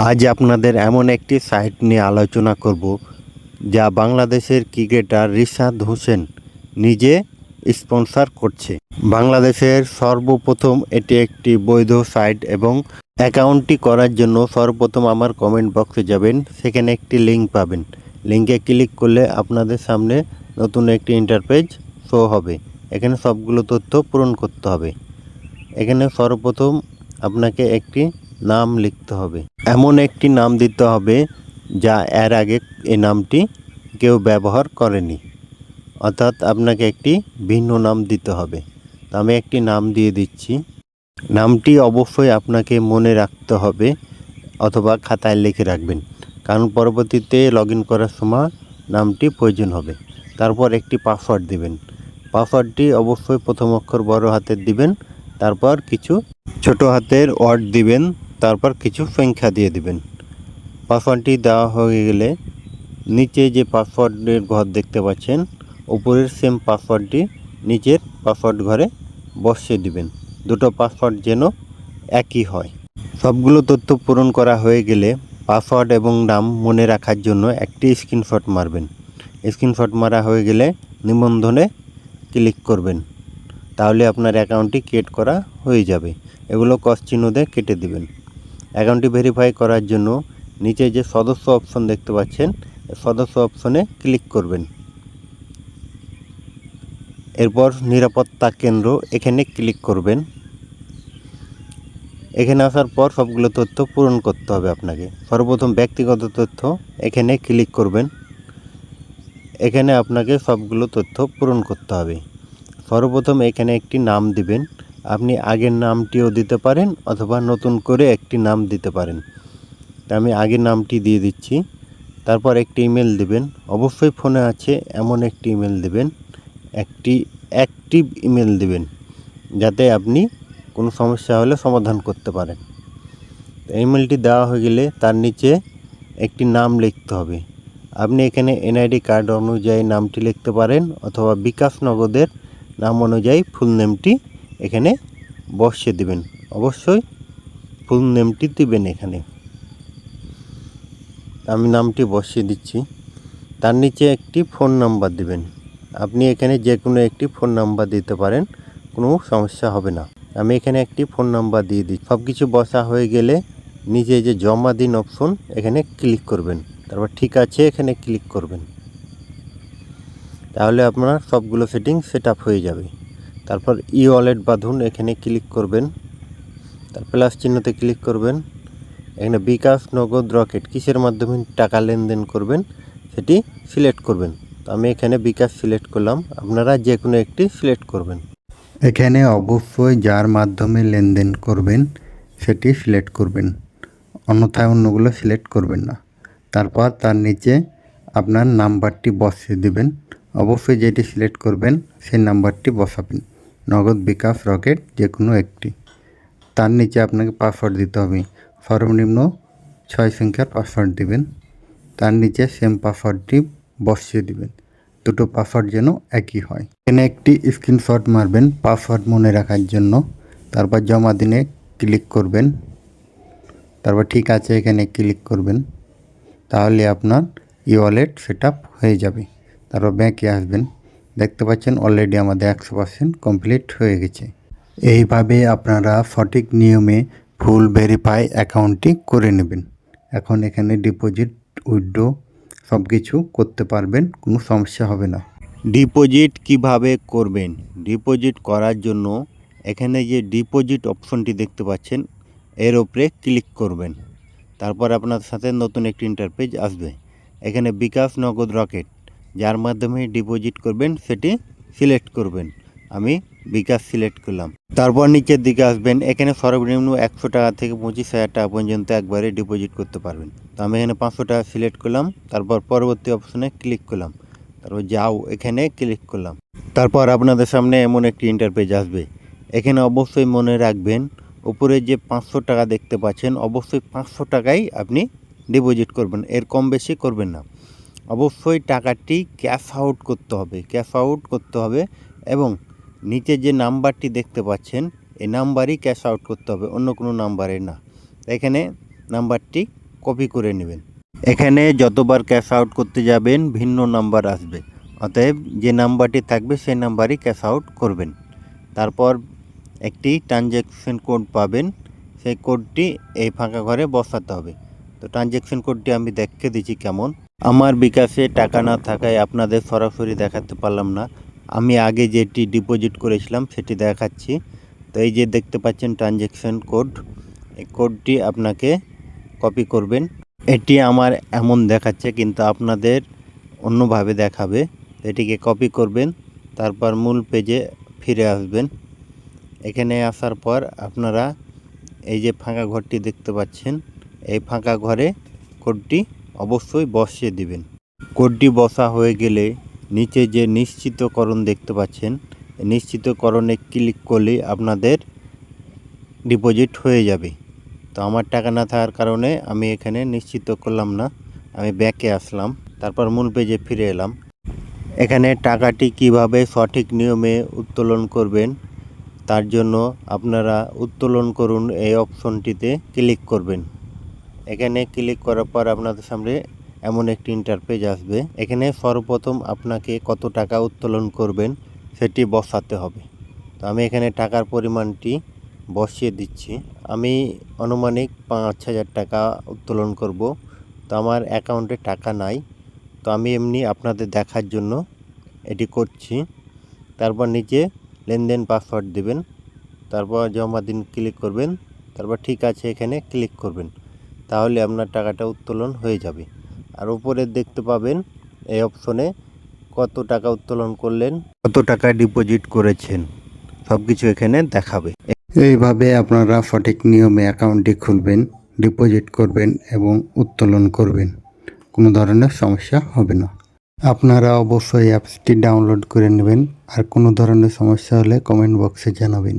আজ আপনাদের এমন একটি সাইট নিয়ে আলোচনা করব যা বাংলাদেশের ক্রিকেটার রিশাদ হোসেন নিজে স্পন্সর করছে। বাংলাদেশের সর্বপ্রথম এটি একটি বৈধ সাইট এবং অ্যাকাউন্টটি করার জন্য সর্বপ্রথম আমার কমেন্ট বক্সে যাবেন, সেখানে একটি লিঙ্ক পাবেন। লিঙ্কে ক্লিক করলে আপনাদের সামনে নতুন একটি ইন্টারপেজ শো হবে। এখানে সবগুলো তথ্য পূরণ করতে হবে। এখানে সর্বপ্রথম আপনাকে একটি নাম লিখতে হবে, এমন একটি নাম দিতে হবে যা এর আগে এই নামটি কেউ ব্যবহার করেনি, অর্থাৎ আপনাকে একটি ভিন্ন নাম দিতে হবে। তো আমি একটি নাম দিয়ে দিচ্ছি। নামটি অবশ্যই আপনাকে মনে রাখতে হবে অথবা খাতায় লিখে রাখবেন, কারণ পরবর্তীতে লগ ইন করার সময় নামটি প্রয়োজন হবে। তারপর একটি পাসওয়ার্ড দিবেন। পাসওয়ার্ডটি অবশ্যই প্রথম অক্ষর বড় হাতের দিবেন, তারপর কিছু ছোট হাতের ওয়ার্ড দিবেন, তারপর কিছু সংখ্যা দিয়ে দিবেন। পাসওয়ার্ডটি দেওয়া হয়ে গেলে নিচে যে পাসওয়ার্ডের ঘর দেখতে পাচ্ছেন, উপরের সেম পাসওয়ার্ডটি নিচের পাসওয়ার্ড ঘরে বসিয়ে দিবেন। দুটো পাসওয়ার্ড যেন একই হয়। সবগুলো তথ্য পূরণ করা হয়ে গেলে পাসওয়ার্ড এবং নাম মনে রাখার জন্য একটি স্ক্রিনশট মারবেন। স্ক্রিনশট মারা হয়ে গেলে নিবন্ধনে ক্লিক করবেন, তাহলে আপনার অ্যাকাউন্টটি ক্রিয়েট করা হয়ে যাবে। এগুলো ক্রস চিহ্ন দিয়ে কেটে দিবেন। অ্যাকাউন্টটি ভেরিফাই করার জন্য নিচে যে সদস্য অপশন দেখতে পাচ্ছেন, সদস্য অপশনে ক্লিক করবেন। এরপর নিরাপত্তা কেন্দ্র এখানে ক্লিক করবেন। এখানে আসার পর সবগুলো তথ্য পূরণ করতে হবে আপনাকে। সর্বপ্রথম ব্যক্তিগত তথ্য এখানে ক্লিক করবেন। এখানে আপনাকে সবগুলো তথ্য পূরণ করতে হবে। সর্বপ্রথম এখানে একটি নাম দিবেন। আপনি আগের নামটিও দিতে পারেন অথবা নতুন করে একটি নাম দিতে পারেন। তা আমি আগের নামটি দিয়ে দিচ্ছি। তারপর একটি ইমেল দিবেন। অবশ্যই ফোনে আছে এমন একটি ইমেল দিবেন, একটি অ্যাক্টিভ ইমেল দিবেন, যাতে আপনি কোনো সমস্যা হলে সমাধান করতে পারেন। ইমেলটি দেওয়া হয়ে গেলে তার নিচে একটি নাম লিখতে হবে। আপনি এখানে এনআইডি কার্ড অনুযায়ী নামটি লিখতে পারেন অথবা বিকাশ নগদের নাম অনুযায়ী ফুল নেমটি এখানে বসিয়ে দিবেন। অবশ্যই ফুল নেমটি দিবেন এখানে। আমি নামটি বসিয়ে দিচ্ছি। তার নিচে একটি ফোন নাম্বার দিবেন। আপনি এখানে যে কোনো একটি ফোন নাম্বার দিতে পারেন, কোনো সমস্যা হবে না। আমি এখানে একটি ফোন নাম্বার দিয়ে দিই। সব কিছু বসা হয়ে গেলে নিচে যে জমা দিন অপশন এখানে ক্লিক করবেন, তারপর ঠিক আছে এখানে ক্লিক করবেন। তাহলে আপনার সবগুলো সেটিং সেট আপ হয়ে যাবে। তারপর ই ওয়ালেট বাঁধুন এখানে ক্লিক করবেন। তার প্লাস চিহ্নতে ক্লিক করবেন। এখানে বিকাশ, নগদ, রকেট কিসের মাধ্যমে টাকা লেনদেন করবেন সেটি সিলেক্ট করবেন। তো আমি এখানে বিকাশ সিলেক্ট করলাম, আপনারা যে কোনো একটি সিলেক্ট করবেন। এখানে অবশ্যই যার মাধ্যমে লেনদেন করবেন সেটি সিলেক্ট করবেন, অন্যথায় অন্যগুলো সিলেক্ট করবেন না। তারপর তার নিচে আপনার নাম্বারটি বসিয়ে দেবেন। অবশ্যই যেটি সিলেক্ট করবেন সেই নাম্বারটি বসাবেন, নগদ, বিকাশ, রকেট যে কোনো একটি। তার নিচে আপনাকে পাসওয়ার্ড দিতে হবে। সর্বনিম্ন 6 সংখ্যার পাসওয়ার্ড দিবেন। তার নিচে সেম পাসওয়ার্ডটি বসিয়ে দিবেন। দুটো পাসওয়ার্ড যেন একই হয়। এখানে একটি স্ক্রিনশট মারবেন পাসওয়ার্ড মনে রাখার জন্য। তারপর জমা দিনে ক্লিক করবেন। তারপর ঠিক আছে এখানে ক্লিক করবেন। তাহলে আপনার ই ওয়ালেট সেট আপ হয়ে যাবে। তারপর ব্যাঙ্কে আসবেন। দেখতে পাচ্ছেন অলরেডি আমাদের 100% কমপ্লিট হয়ে গেছে। এইভাবে আপনারা সঠিক নিয়মে ফুল ভেরিফাই অ্যাকাউন্টটি করে নেবেন। এখন এখানে ডিপোজিট, উইথড্র সব কিছু করতে পারবেন, কোনো সমস্যা হবে না। ডিপোজিট কিভাবে করবেন? ডিপোজিট করার জন্য এখানে যে ডিপোজিট অপশনটি দেখতে পাচ্ছেন এর উপরে ক্লিক করবেন। তারপর আপনার সাথে নতুন একটি ইন্টারপেজ আসবে। এখানে বিকাশ, নগদ, রকেট যার মাধ্যমে ডিপোজিট করবেন সেটি সিলেক্ট করবেন। আমি বিকাশ সিলেক্ট করলাম। তারপর নিচের দিকে আসবেন। এখানে সর্বনিম্ন 100 টাকা থেকে 25,000 টাকা পর্যন্ত একবারে ডিপোজিট করতে পারবেন। তো আমি এখানে 500 টাকা সিলেক্ট করলাম। তারপর পরবর্তী অপশনে ক্লিক করলাম। তারপর যাও এখানে ক্লিক করলাম। তারপর আপনাদের সামনে এমন একটি ইন্টারপেজ আসবে। এখানে অবশ্যই মনে রাখবেন, উপরে যে 500 টাকা দেখতে পাচ্ছেন অবশ্যই 500 টাকাই আপনি ডিপোজিট করবেন, এর কম বেশি করবেন না। অবশ্যই টাকাটি ক্যাশ আউট করতে হবে, ক্যাশ আউট করতে হবে এবং নিচে যে নাম্বারটি দেখতে পাচ্ছেন এই নাম্বারই ক্যাশ আউট করতে হবে, অন্য কোনো নাম্বারে না। এখানে নাম্বারটি কপি করে নেবেন। এখানে যতবার ক্যাশ আউট করতে যাবেন ভিন্ন নাম্বার আসবে, অতএব যে নাম্বারটি থাকবে সেই নাম্বারই ক্যাশ আউট করবেন। তারপর একটি ট্রানজ্যাকশন কোড পাবেন, সেই কোডটি এই ফাঁকা ঘরে বসাতে হবে। তো ট্রানজ্যাকশন কোডটি আমি দেখে দিচ্ছি কেমন। আমার বিকাশে টাকা না থাকায় আপনাদের সরাসরি দেখাতে পারলাম না, আমি আগে যেটি ডিপোজিট করেছিলাম সেটি দেখাচ্ছি। তো এই যে দেখতে পাচ্ছেন ট্রানজ্যাকশন কোড, এই কোডটি আপনাকে কপি করবেন। এটি আমার এমন দেখাচ্ছে কিন্তু আপনাদের অন্যভাবে দেখাবে। এটিকে কপি করবেন, তারপর মূল পেজে ফিরে আসবেন। এখানে আসার পর আপনারা এই যে ফাঁকা ঘরটি দেখতে পাচ্ছেন, এই ফাঁকা ঘরে কোডটি অবশ্যই বসিয়ে দিবেন। কোডটি বসা হয়ে গেলে নিচে যে নিশ্চিতকরণ দেখতে পাচ্ছেন, নিশ্চিতকরণে ক্লিক করলে আপনাদের ডিপোজিট হয়ে যাবে। তো আমার টাকা না থাকার কারণে আমি এখানে নিশ্চিত করলাম না, আমি ব্যাকে আসলাম, তারপর মূল পেজে ফিরে এলাম। এখানে টাকাটি কিভাবে সঠিক নিয়মে উত্তোলন করবেন তার জন্য আপনারা উত্তোলন করুন এই অপশনটিতে ক্লিক করবেন। এখানে ক্লিক করার পর আপনাদের সামনে এমন একটি ইন্টারপেজ আসবে। এখানে সর্বপ্রথম আপনাকে কত টাকা উত্তোলন করবেন সেটি বসাতে হবে। তো আমি এখানে টাকার পরিমাণটি বসিয়ে দিচ্ছি। আমি আনুমানিক 5,000 টাকা উত্তোলন করব। তো আমার অ্যাকাউন্টে টাকা নাই, তো আমি এমনি আপনাদের দেখার জন্য এটি করছি। তারপর নিচে লেনদেন পাসওয়ার্ড দেবেন, তারপর জমা দিন ক্লিক করবেন, তারপর ঠিক আছে এখানে ক্লিক করবেন। তাহলে আপনার টাকাটা উত্তোলন হয়ে যাবে। আর উপরে দেখতে পাবেন এই অপশনে কত টাকা উত্তোলন করলেন, কত টাকা ডিপোজিট করেছেন, সব কিছু এখানে দেখাবে। এইভাবে আপনারা সঠিক নিয়মে অ্যাকাউন্টটি খুলবেন, ডিপোজিট করবেন এবং উত্তোলন করবেন, কোনো ধরনের সমস্যা হবে না। আপনারা অবশ্যই অ্যাপসটি ডাউনলোড করে নেবেন, আর কোনো ধরনের সমস্যা হলে কমেন্ট বক্সে জানাবেন।